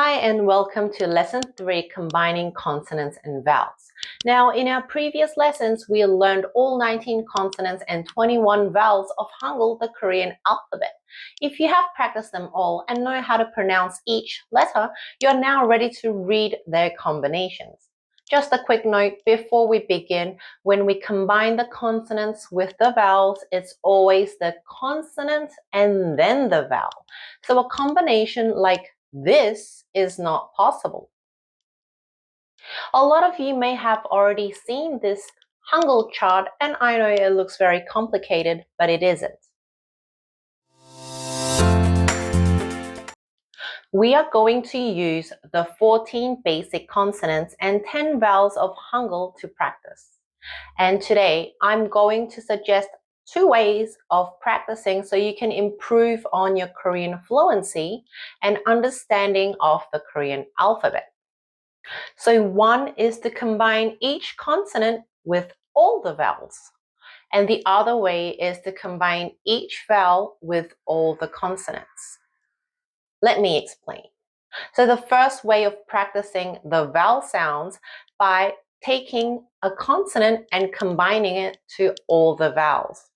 Hi and welcome to Lesson 3, Combining Consonants and Vowels. Now, in our previous lessons, we learned all 19 consonants and 21 vowels of Hangeul, the Korean alphabet. If you have practiced them all and know how to pronounce each letter, you're now ready to read their combinations. Just a quick note before we begin, when we combine the consonants with the vowels, it's always the consonant and then the vowel. So a combination like this is not possible. A lot of you may have already seen this Hangeul chart, and I know it looks very complicated, but it isn't. We are going to use the 14 basic consonants and 10 vowels of Hangeul to practice. And today, I'm going to suggest 2 ways of practicing so you can improve on your Korean fluency and understanding of the Korean alphabet. So one is to combine each consonant with all the vowels. And the other way is to combine each vowel with all the consonants. Let me explain. So the first way of practicing the vowel sounds by taking a consonant and combining it to all the vowels.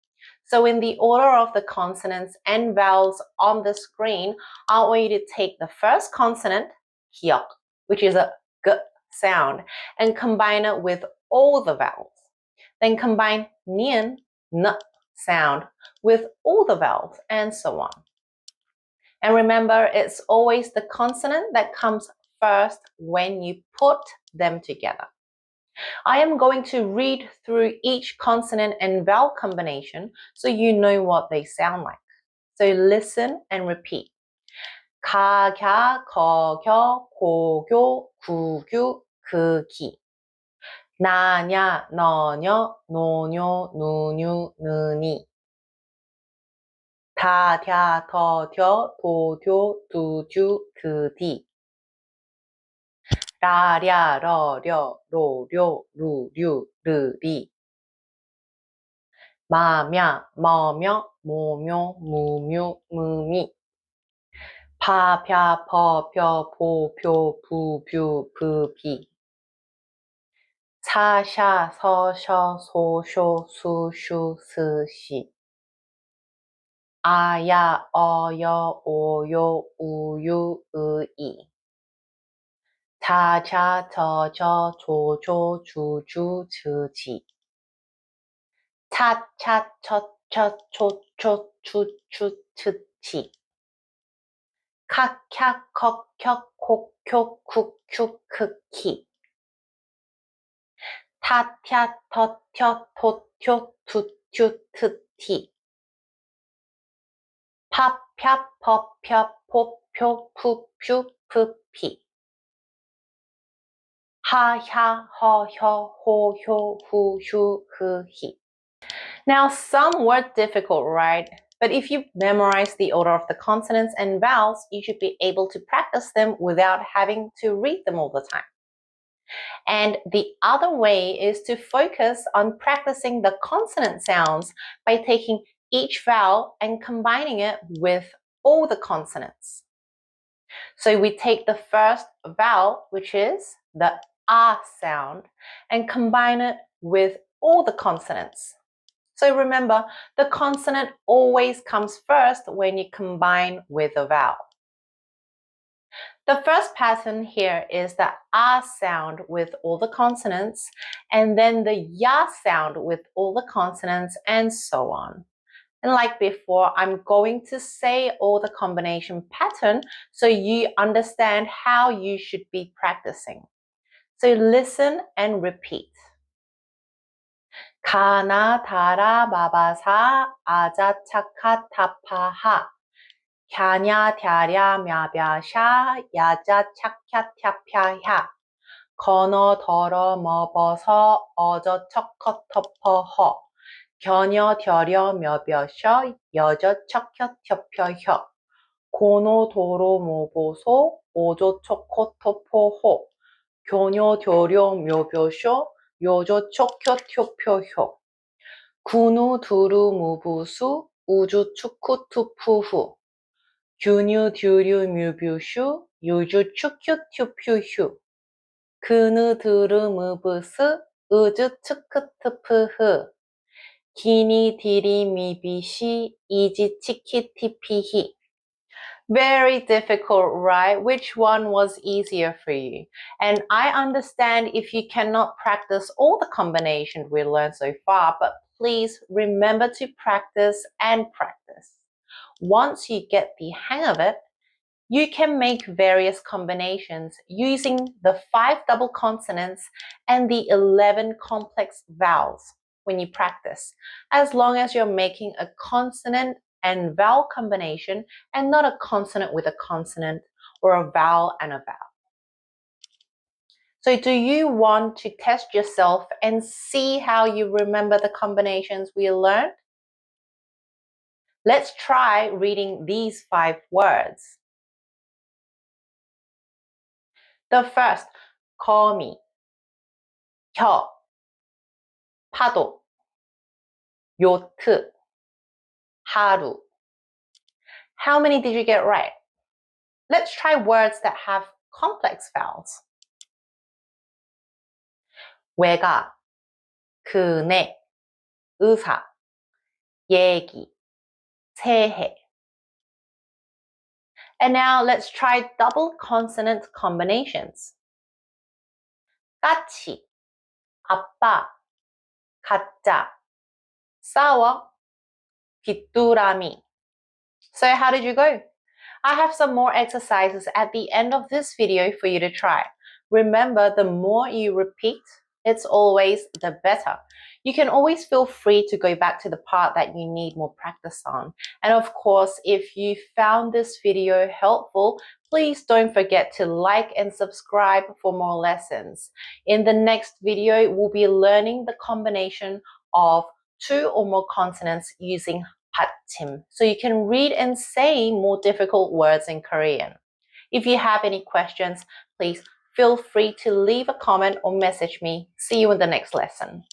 So in the order of the consonants and vowels on the screen, I want you to take the first consonant, hyuk, which is a g sound, and combine it with all the vowels. Then combine nian, n sound, with all the vowels, and so on. And remember, it's always the consonant that comes first when you put them together. I am going to read through each consonant and vowel combination so you know what they sound like. So listen and repeat. 가, 갸, 거, 겨, 고, 교, 구, 규, 그, 기. 나, 냐, 너, 녀, 노, 뇨, 누, 뉴, 느, 니. 다, 갸, 더, 뎌, 도, 교, 두, 주, 그, 디. 라, 랴, 러, 려, 로, 료, 루, 류, 르, 리. 마, 며, 머, 며, 모, 묘, 무, 묘, 무, 미. 파, 펴, 퍼, 펴, 보, 표, 부, 뷰, 브, 비. 차, 샤, 서, 셔, 소, 쇼, 수, 슈, 스, 시. 아, 야, 어, 여, 오, 요, 우, 유, 으, 이. 자, 자, 저, 저, 조, 조, 주, 주, 즈, 지. 차, 차, 첫, 첫, 초, 초, 추, 추, 츠, 치. 카, 캬, 컥, 켜, 콕, 쿄, 쿡, 큐, 크, 키. 타, 튀, 터, 튀, 토, 튀, 투, 튜, 트, 티. 파, 펴, 퍼, 펴, 포, 표, 푸, 퓨, 프, 피. 하, 혀, 허, 혀, 호, 효, 후, 휴, 흐, 히. Now, some were difficult, right? But if you memorize the order of the consonants and vowels, you should be able to practice them without having to read them all the time. And the other way is to focus on practicing the consonant sounds by taking each vowel and combining it with all the consonants. So we take the first vowel, which is the ah sound, and combine it with all the consonants. So remember, the consonant always comes first when you combine with a vowel. The first pattern here is the ah sound with all the consonants, and then the ya sound with all the consonants, and so on. And like before, I'm going to say all the combination pattern so you understand how you should be practicing. So listen and repeat. 가나 다라 마바사 아자 차카 타파하 갸냐 갸랴 мя벼샤 야자 차캬 թя펴야 건어 덜어 머버서 어저 척커 터퍼허 겨녀 뎌려 며벼셔 여저 척혀 텨펴혀 고노 도로 모보소 오조 초코 토포호 교뇨 뎌려 묘벼쇼 요조 촉혀 튀표효 구누 두루 무부수 우주 축쿠 투푸후 규뉴 듀류 뮤뷰슈 유주 추큐 튜퓨휴 그느 드르무브스 으즈 트크트프흐 기니 디리미비시 이지 치키티피히. Very difficult, right? Which one was easier for you? And I understand if you cannot practice all the combinations we learned so far, but please remember to practice and practice. Once you get the hang of it, you can make various combinations using the 5 double consonants and the 11 complex vowels when you practice, as long as you're making a consonant and vowel combination and not a consonant with a consonant or a vowel and a vowel. So do you want to test yourself and see how you remember the combinations we learned? Let's try reading these 5 words. The first, 거미, 혀, 파도, 요트, 하루. How many did you get right? Let's try words that have complex vowels. 외가, 그네, 의사, 얘기, 새해. And now let's try double consonant combinations. 까치, 아빠, 가짜, 싸워, 귀뚜라미. So how did you go? I have some more exercises at the end of this video for you to try. Remember, the more you repeat, it's always the better. You can always feel free to go back to the part that you need more practice on. And of course, if you found this video helpful, please don't forget to like and subscribe for more lessons. In the next video, we'll be learning the combination of 2 or more consonants using 받침, so you can read and say more difficult words in Korean. If you have any questions, please feel free to leave a comment or message me. See you in the next lesson.